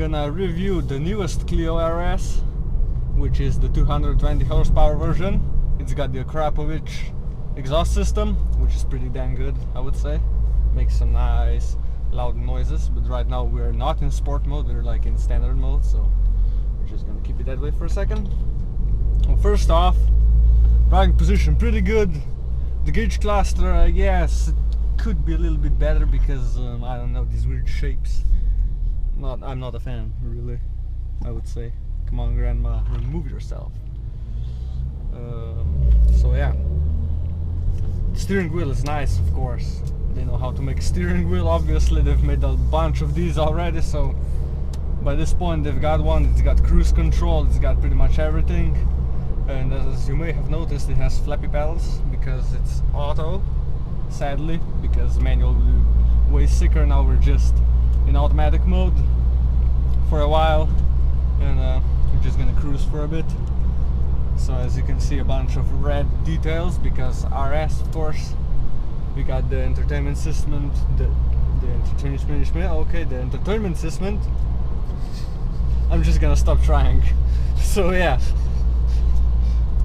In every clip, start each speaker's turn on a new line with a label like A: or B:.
A: gonna review the newest Clio RS, which is the 220 horsepower version. It's got the Krapovich exhaust system, which is pretty damn good, I would say. Makes some nice loud noises, but right now we're not in sport mode, we're like in standard mode, so we're just gonna keep it that way for a second. Well, first off, driving position pretty good. The gauge cluster, I guess, it could be a little bit better because I don't know, these weird shapes. I'm not a fan, really, I would say. Come on, grandma, remove yourself. So yeah, the steering wheel is nice, of course. They know how to make a steering wheel. Obviously they've made a bunch of these already, so by this point they've got one. It's got cruise control, it's got pretty much everything, and as you may have noticed, it has flappy pedals because it's auto, sadly, because manual will be way sicker. Now we're just in automatic mode for a while, and we're just gonna cruise for a bit. So as you can see, a bunch of red details because RS, of course. We got the entertainment system, the entertainment system. I'm just gonna stop trying. So yeah,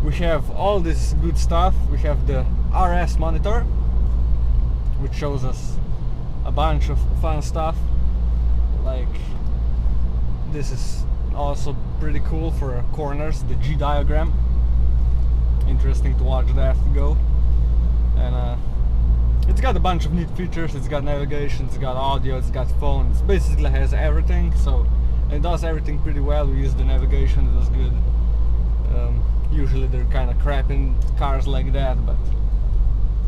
A: we have all this good stuff. We have the RS monitor, which shows us a bunch of fun stuff. Like, this is also pretty cool for corners, the G diagram. Interesting to watch that go. And it's got a bunch of neat features. It's got navigation, it's got audio, it's got phone. It basically has everything, so it does everything pretty well. We use the navigation, it does good. Usually they're kind of crap in cars like that, but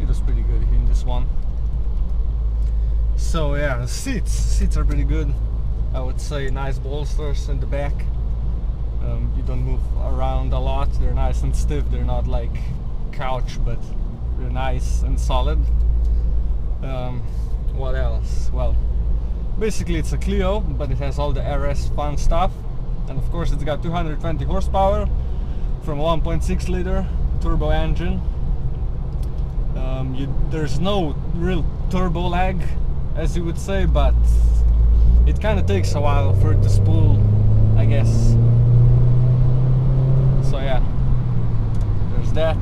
A: it was pretty good in this one. So yeah, the seats are pretty good, I would say. Nice bolsters in the back. You don't move around a lot. They're nice and stiff. They're not like couch, but they're nice and solid. What else? Well, basically it's a Clio, but it has all the RS fun stuff, and of course it's got 220 horsepower from a 1.6 liter turbo engine. There's no real turbo lag, as you would say, but it kind of takes a while for it to spool, I guess. So yeah, there's that.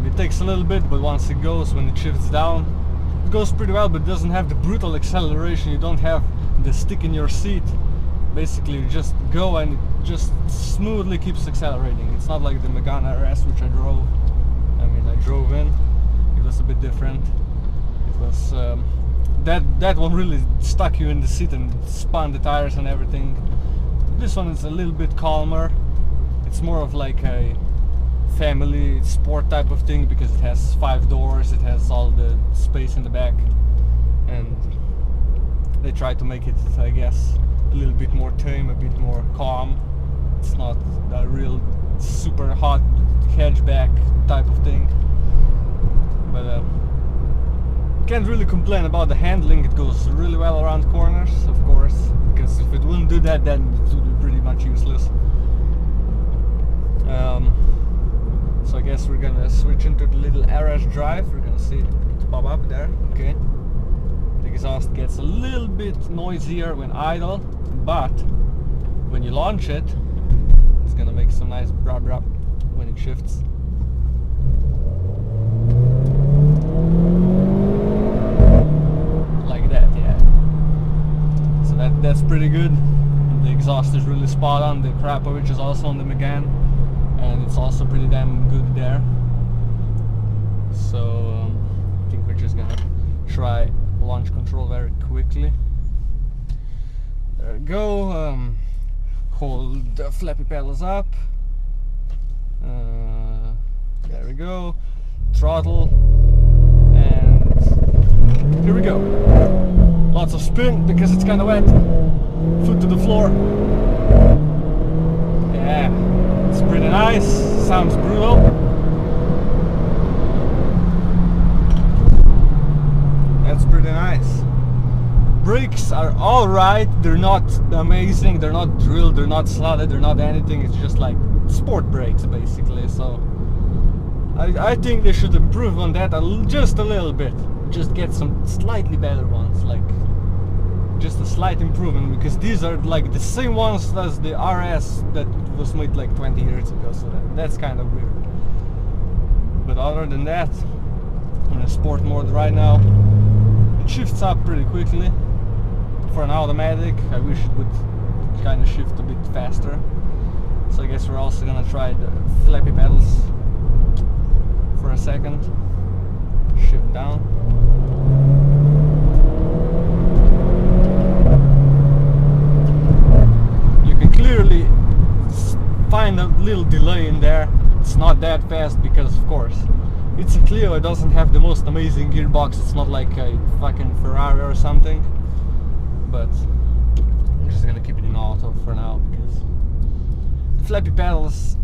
A: It takes a little bit, but once it goes, when it shifts down, it goes pretty well, but it doesn't have the brutal acceleration. You don't have the stick in your seat. Basically you just go and it just smoothly keeps accelerating. It's not like the Megane RS, which I drove in. It was a bit different. It was that one really stuck you in the seat and spun the tires and everything. This one is a little bit calmer. It's more of like a family sport type of thing because it has 5 doors, it has all the space in the back, and they try to make it, I guess, a little bit more tame, a bit more calm. It's not a real super hot hatchback type of thing, but can't really complain about the handling. It goes really well around corners, of course, because if it wouldn't do that, then it would be pretty much useless. So I guess we're gonna switch into the little RS drive. We're gonna see it pop up there. Okay. The exhaust gets a little bit noisier when idle, but when you launch it, it's gonna make some nice brab brab when it shifts. Like that, yeah. So that's pretty good. The exhaust is really spot on. The Krapovich is also on the Megane, and it's also pretty damn good there. So I think we're just gonna try launch control very quickly. There we go. Hold the flappy pedals up. There we go. Throttle, and here we go. Lots of spin because it's kind of wet. Foot to the floor. Yeah, it's pretty nice. Sounds brutal. That's pretty nice. Brakes are alright. They're not amazing. They're not drilled. They're not slotted. They're not anything. It's just like sport brakes, basically. So I think they should improve on that just a little bit. Just get some slightly better ones, like just a slight improvement, because these are like the same ones as the RS that was made like 20 years ago, so that's kind of weird. But other than that, I'm in sport mode right now. It shifts up pretty quickly for an automatic. I wish it would kind of shift a bit faster. So I guess we're also gonna try the flappy pedals for a second. Shift down. You can clearly find a little delay in there. It's not that fast because, of course, it's a Clio. It doesn't have the most amazing gearbox. It's not like a fucking Ferrari or something. But I'm just gonna keep it in auto for now because the flappy pedals,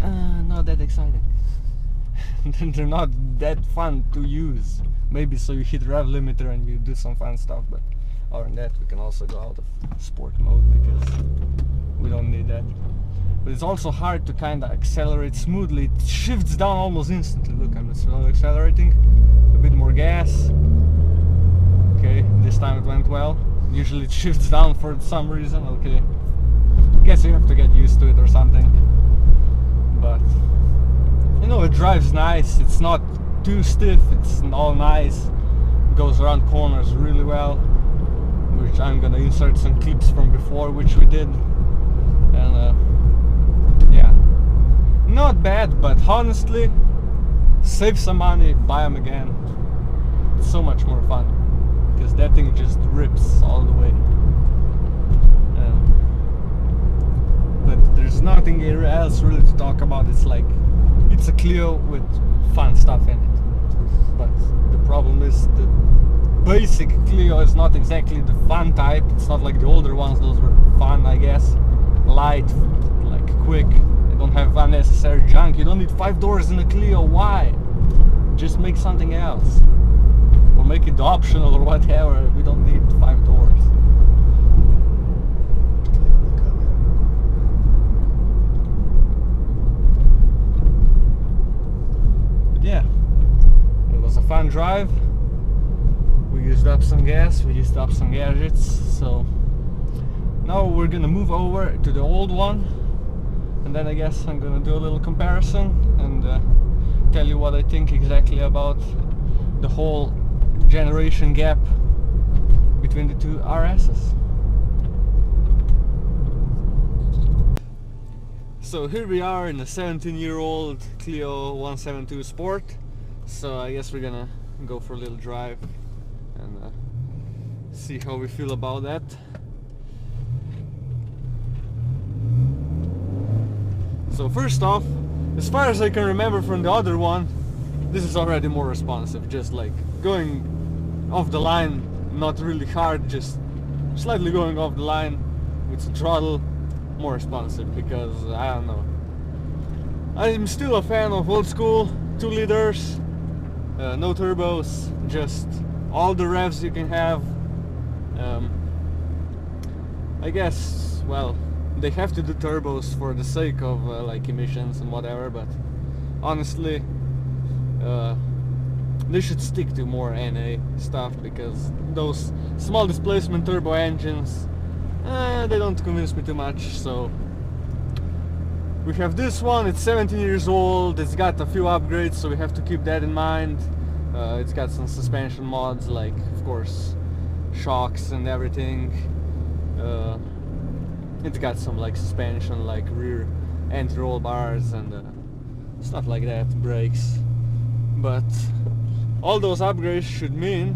A: not that exciting. They're not that fun to use. Maybe so you hit rev limiter and you do some fun stuff, but other than that we can also go out of sport mode because we don't need that. But it's also hard to kind of accelerate smoothly. It shifts down almost instantly. Look, I'm just accelerating. A bit more gas. Okay, this time it went well. Usually it shifts down for some reason. Okay, guess you have to get used to it or something. But you know, it drives nice. It's not too stiff. It's all nice. It goes around corners really well, which I'm gonna insert some clips from before, which we did. And yeah, not bad, but honestly, save some money, buy them again. It's so much more fun because that thing just rips all the way. But there's nothing else really to talk about. It's like, it's a Clio with fun stuff in it. But the problem is the basic Clio is not exactly the fun type. It's not like the older ones. Those were fun, I guess. Light, like quick. They don't have unnecessary junk. You don't need 5 doors in a Clio. Why? Just make something else, or make it optional or whatever. We don't need 5 doors. But yeah, it was a fun drive. We used up some gas. We used up some gadgets. So now we're gonna move over to the old one, and then I guess I'm gonna do a little comparison and tell you what I think exactly about the whole generation gap between the two RSs. So here we are in a 17-year-old Clio 172 Sport. So I guess we're gonna go for a little drive and see how we feel about that. So first off, as far as I can remember from the other one, this is already more responsive, just like going off the line, not really hard, just slightly going off the line with the throttle, more responsive, because I don't know, I'm still a fan of old school 2 liters, no turbos, just all the revs you can have. I guess, well, they have to do turbos for the sake of like emissions and whatever, but honestly they should stick to more NA stuff, because those small displacement turbo engines, they don't convince me too much. So we have this one. It's 17 years old. It's got a few upgrades, so we have to keep that in mind. It's got some suspension mods, like of course shocks and everything. It's got some like suspension, like rear anti-roll bars and stuff like that, brakes. But all those upgrades should mean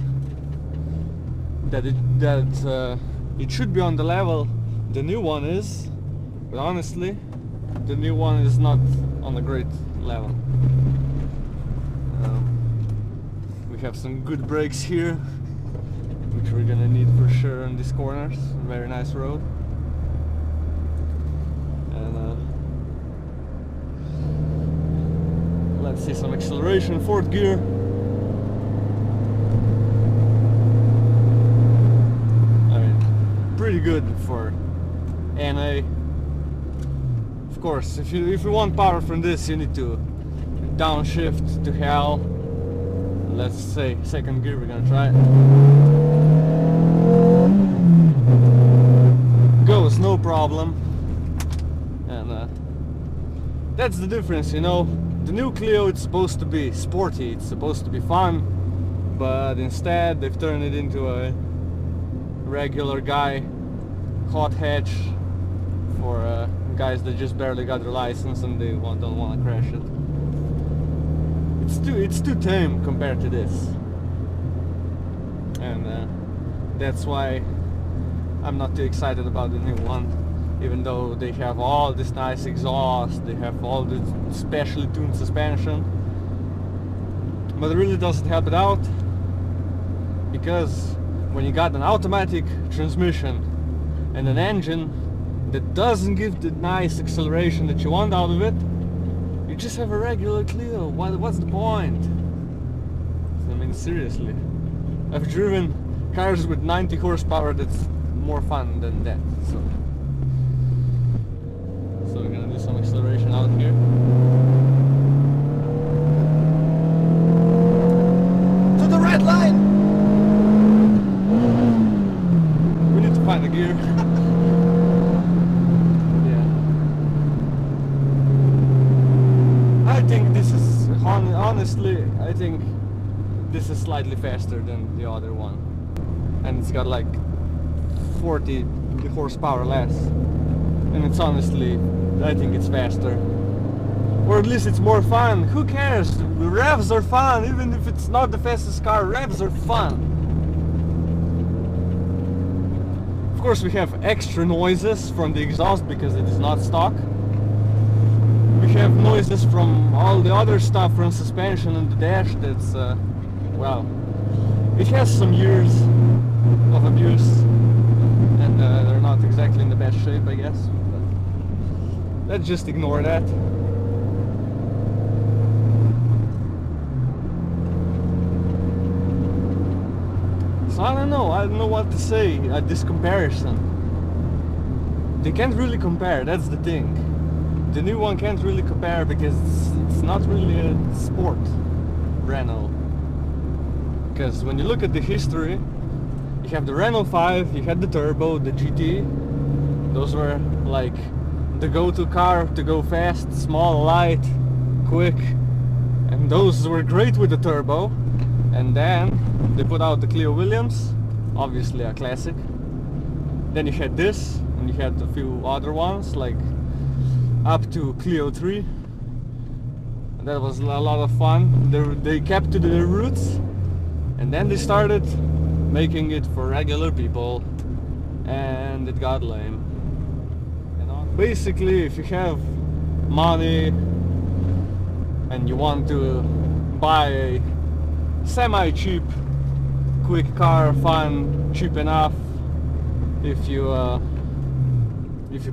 A: that it should be on the level the new one is. But honestly, the new one is not on a great level. We have some good brakes here, which we're gonna need for sure on these corners. Very nice road. Let's see some acceleration, 4th gear. I mean, pretty good for NA. Of course, if you want power from this, you need to downshift to hell. Let's say 2nd gear, we're gonna try it. problem. And that's the difference, you know. The new Clio, it's supposed to be sporty, it's supposed to be fun, but instead they've turned it into a regular guy hot hatch for guys that just barely got their license and they don't want to crash it. It's too tame compared to this, and that's why I'm not too excited about the new one. Even though they have all this nice exhaust, they have all this specially tuned suspension, but it really doesn't help it out, because when you got an automatic transmission and an engine that doesn't give the nice acceleration that you want out of it, you just have a regular Clio. What's the point? I mean, seriously, I've driven cars with 90 horsepower that's more fun than that. So we're gonna do some acceleration out here. To the red line! We need to find the gear. Yeah. I think this is, honestly, I think this is slightly faster than the other one. And it's got like 40 horsepower less. And it's honestly, I think it's faster. Or at least it's more fun. Who cares? Revs are fun, even if it's not the fastest car, revs are fun. Of course we have extra noises from the exhaust because it is not stock. We have noises from all the other stuff from suspension and the dash that's, well, it has some years of abuse. And they're not exactly in the best shape, I guess. Let's just ignore that. So I don't know what to say at this comparison. They can't really compare, that's the thing. The new one can't really compare because it's not really a sport Renault. Because when you look at the history, you have the Renault 5, you had the Turbo, the GT. Those were like the go-to car to go fast, small, light, quick, and those were great with the Turbo. And then they put out the Clio Williams, obviously a classic. Then you had this, and you had a few other ones, like up to Clio 3. And that was a lot of fun. They kept to their roots, and then they started making it for regular people, and it got lame. Basically, if you have money and you want to buy a semi-cheap, quick car, fun, cheap enough, if you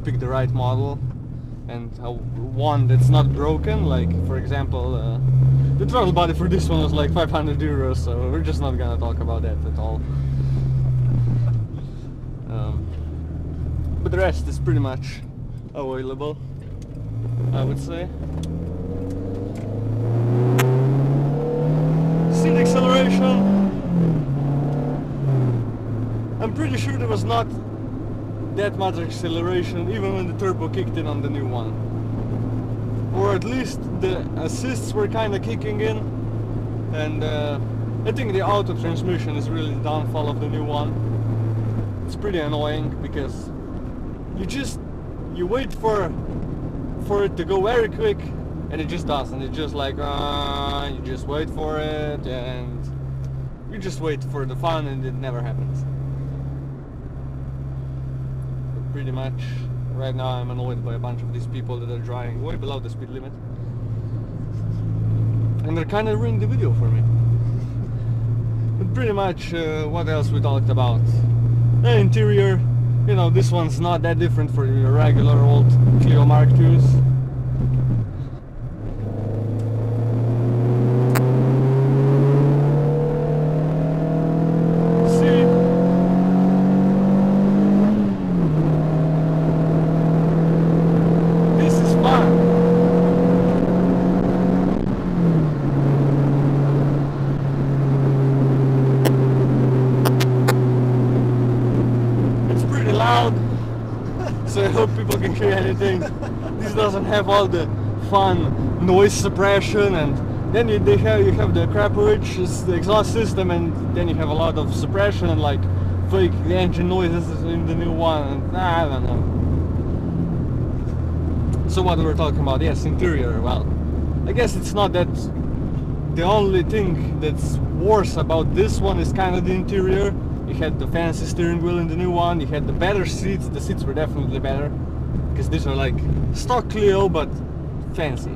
A: pick the right model and one that's not broken, like for example, the throttle body for this one was like 500 euros, so we're just not gonna talk about that at all. But the rest is pretty much available, I would say. See the acceleration? I'm pretty sure there was not that much acceleration even when the turbo kicked in on the new one. Or at least the assists were kind of kicking in, and I think the auto transmission is really the downfall of the new one. It's pretty annoying because you wait for it to go very quick and it just doesn't. It's just like you just wait for it and you just wait for the fun and it never happens. But pretty much right now I'm annoyed by a bunch of these people that are driving way below the speed limit, and they're kind of ruining the video for me. But pretty much what else we talked about? The interior. You know, this one's not that different from your regular old Clio Mark IIs. See? This is fun. It's pretty loud. So hope people can hear anything. This doesn't have all the fun noise suppression, and then you have the crap, which is the exhaust system, and then you have a lot of suppression and like fake engine noises in the new one, and I don't know. So what we're talking about? Yes, interior. Well, I guess it's not that. The only thing that's worse about this one is kind of the interior. You had the fancy steering wheel in the new one, you had the better seats. The seats were definitely better, because these are like stock Clio but fancy.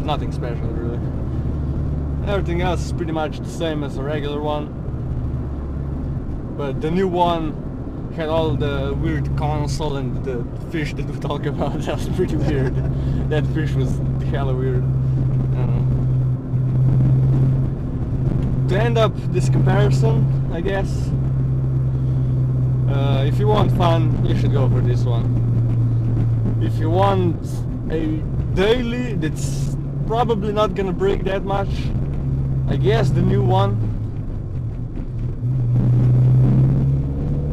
A: Nothing special really. Everything else is pretty much the same as a regular one, but the new one had all the weird console and the fish that we talk about. That was pretty weird. That fish was hella weird. To end up this comparison, I guess, if you want fun, you should go for this one. If you want a daily that's probably not gonna break that much, I guess the new one.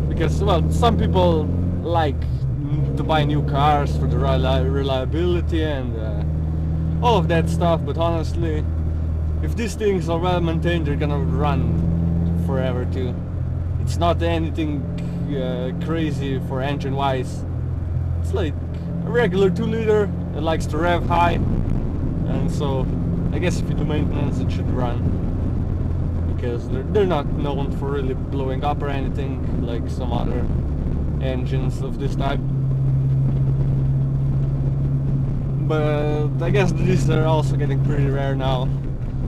A: Because, well, some people like to buy new cars for the reliability and all of that stuff, but honestly, if these things are well maintained, they're gonna run forever too. It's not anything crazy for engine wise. It's like a regular 2-liter that likes to rev high, and so I guess if you do maintenance it should run, because they're not known for really blowing up or anything like some other engines of this type. But I guess these are also getting pretty rare now.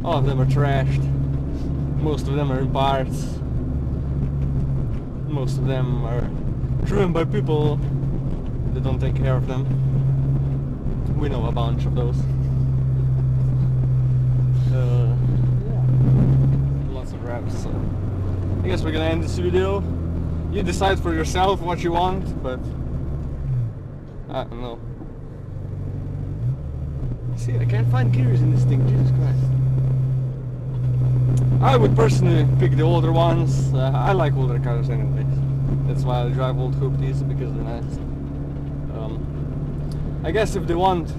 A: All of them are trashed. Most of them are in parts. Most of them are driven by people that don't take care of them. We know a bunch of those. Yeah. Lots of raps. So I guess we're gonna end this video. You decide for yourself what you want, but I don't know. See, I can't find gears in this thing, Jesus Christ. I would personally pick the older ones. I like older cars anyways. That's why I drive old hoopties, because they're nice. I guess if they want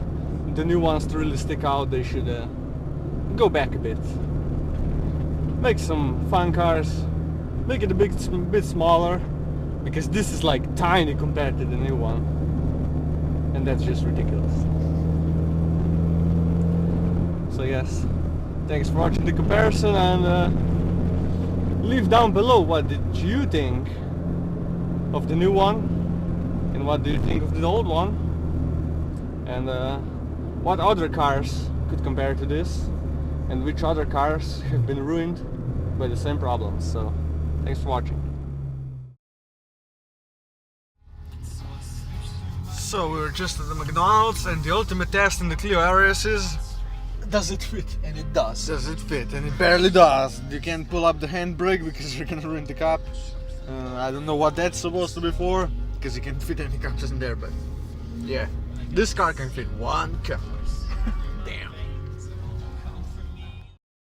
A: the new ones to really stick out, they should go back a bit. Make some fun cars. Make it a bit smaller, because this is like tiny compared to the new one. And that's just ridiculous. So yes, thanks for watching the comparison, and leave down below what did you think of the new one, and what do you think of the old one, and what other cars could compare to this, and which other cars have been ruined by the same problems. So thanks for watching. So we're just at the McDonald's, and the ultimate test in the Clio Aries is,
B: does it fit? And it does.
A: does it fit? And it barely does. You can't pull up the handbrake because you're gonna ruin the cup. I don't know what that's supposed to be for, because you can't fit any cups in there, but yeah, this car can fit one cup.